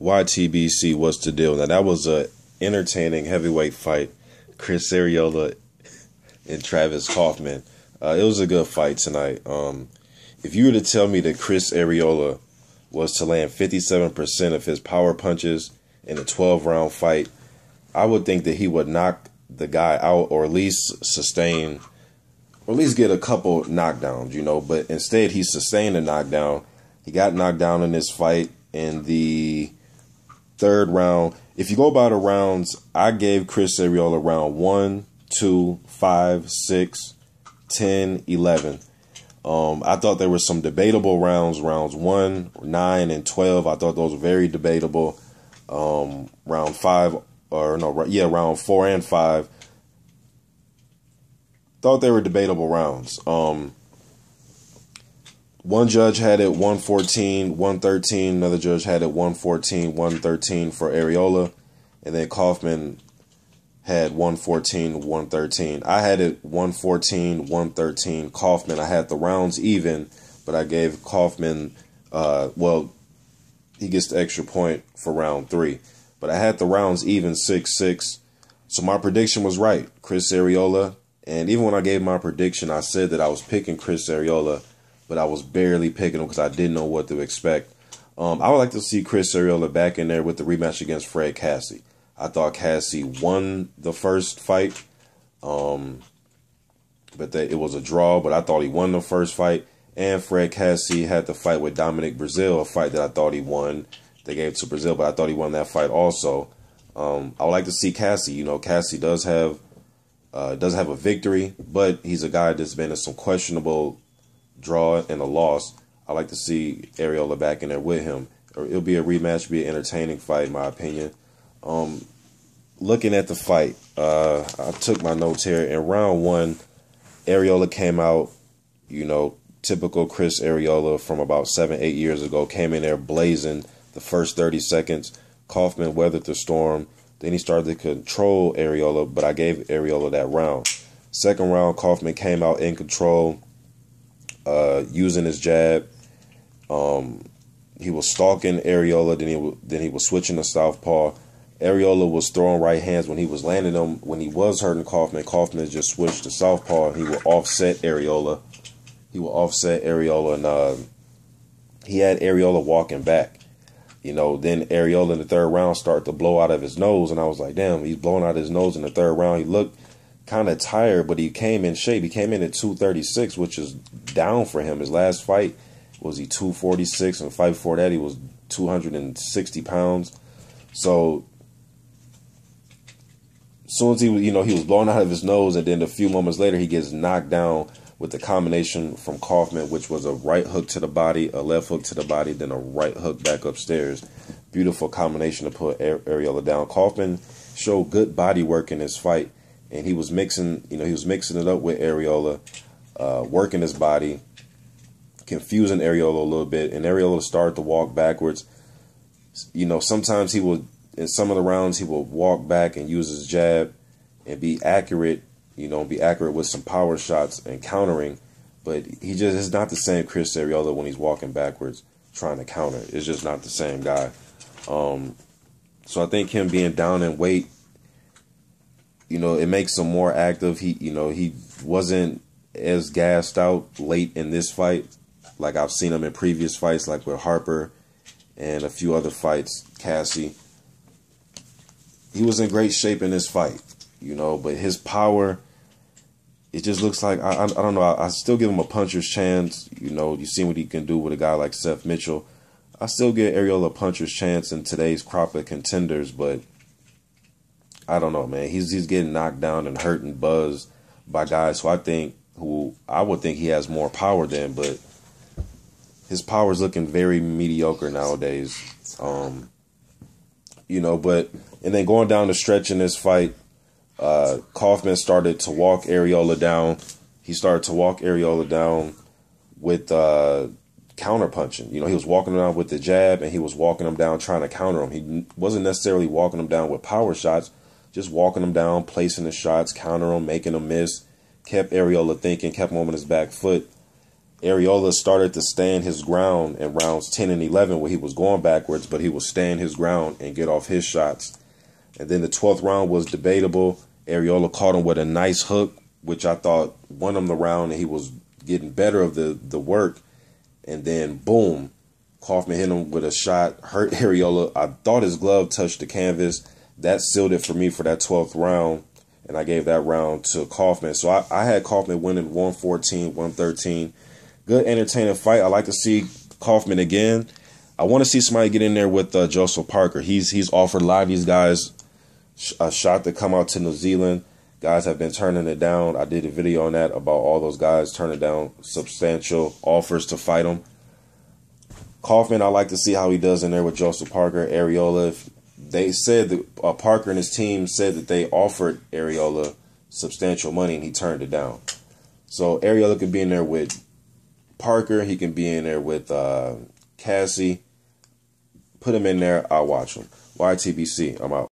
YTBC, what's the deal? Now, that was a entertaining heavyweight fight. Chris Arreola and Travis Kaufmann. It was a good fight tonight. If you were to tell me that Chris Arreola was to land 57% of his power punches in a 12-round fight, I would think that he would knock the guy out, or at least sustain, or at least get a couple knockdowns, you know. But instead, he sustained a knockdown. He got knocked down in this fight in the third round. If you go by the rounds, I gave Chris Arreola round 1, 2, 5, 6, 10, 11. I thought there were some debatable rounds. Rounds 1, 9, and 12. I thought those were very debatable. Round 5, or no, yeah, round 4 and 5. Thought they were debatable rounds. One judge had it 114, 113. Another judge had it 114, 113 for Arreola. And then Kaufman had 114, 113. I had it 114, 113. Kaufman, I had the rounds even, but I gave Kaufman, well, he gets the extra point for round 3. But I had the rounds even 6-6. So my prediction was right. Chris Arreola. And even when I gave my prediction, I said that I was picking Chris Arreola, but I was barely picking him because I didn't know what to expect. I would like to see Chris Arreola back in there with the rematch against Fred Cassie. I thought Cassie won the first fight, but that it was a draw. But I thought he won the first fight. And Fred Cassie had the fight with Dominic Brazil, a fight that I thought he won. They gave it to Brazil, but I thought he won that fight also. I would like to see Cassie. You know, Cassie does have a victory, but he's a guy that's been in some questionable draw and a loss. I like to see Arreola back in there with him. It'll be a rematch, be an entertaining fight, in my opinion. Looking at the fight, I took my notes here. In round 1, Arreola came out, you know, typical Chris Arreola from about 7-8 years ago, came in there blazing the first 30 seconds. Kaufman weathered the storm. Then he started to control Arreola, but I gave Arreola that round. Second round, Kaufman came out in control, using his jab. He was stalking Arreola, then he was switching to southpaw. Arreola was throwing right hands when he was landing them. When he was hurting Kaufman, Kaufman just switched to southpaw. He would offset Arreola. And he had Arreola walking back. You know, then Arreola in the third round started to blow out of his nose, and I was like, damn, he's blowing out his nose in the third round. He looked kind of tired, but he came in shape. He came in at 236, which is down for him. His last fight was he 246, and the fight before that he was 260 pounds. So as soon as he was blowing out of his nose, and then a few moments later he gets knocked down with the combination from Kaufman, which was a right hook to the body, a left hook to the body, then a right hook back upstairs. Beautiful combination to put Arreola down. Kaufman showed good body work in this fight, and he was mixing it up with Arreola, working his body, confusing Arreola a little bit, and Arreola started to walk backwards. You know, sometimes in some of the rounds, he will walk back and use his jab and be accurate, with some power shots and countering. But he just is not the same Chris Arreola when he's walking backwards trying to counter. It's just not the same guy. So I think him being down in weight, it makes him more active. He wasn't as gassed out late in this fight like I've seen him in previous fights, like with Harper and a few other fights, Cassie. He was in great shape in this fight, but his power, it just looks like, I don't know, I still give him a puncher's chance. You see what he can do with a guy like Seth Mitchell. I still give Arreola a puncher's chance in today's crop of contenders, but I don't know, man. He's getting knocked down and hurt and buzzed by guys who I would think he has more power than, but his power is looking very mediocre nowadays. And then going down the stretch in this fight, Kaufman started to walk Arreola down. He started to walk Arreola down with counter punching. He was walking him down with the jab, and he was walking him down trying to counter him. He wasn't necessarily walking him down with power shots, just walking him down, placing the shots, counter him, making him miss. Kept Arreola thinking, kept him on his back foot. Arreola started to stand his ground in rounds 10 and 11 where he was going backwards, but he would stand his ground and get off his shots. And then the 12th round was debatable. Arreola caught him with a nice hook, which I thought won him the round, and he was getting better of the work. And then, boom, Kaufmann hit him with a shot, hurt Arreola. I thought his glove touched the canvas. That sealed it for me for that 12th round, and I gave that round to Kaufmann. So I had Kaufmann winning 114, 113. Good, entertaining fight. I like to see Kaufmann again. I want to see somebody get in there with Joseph Parker. He's offered a lot of these guys a shot to come out to New Zealand. Guys have been turning it down. I did a video on that about all those guys turning down substantial offers to fight him. Kaufmann, I like to see how he does in there with Joseph Parker. Arreola, they said that Parker and his team said that they offered Arreola substantial money and he turned it down. So Arreola could be in there with Parker. He can be in there with Cassie. Put him in there. I'll watch him. YTBC. I'm out.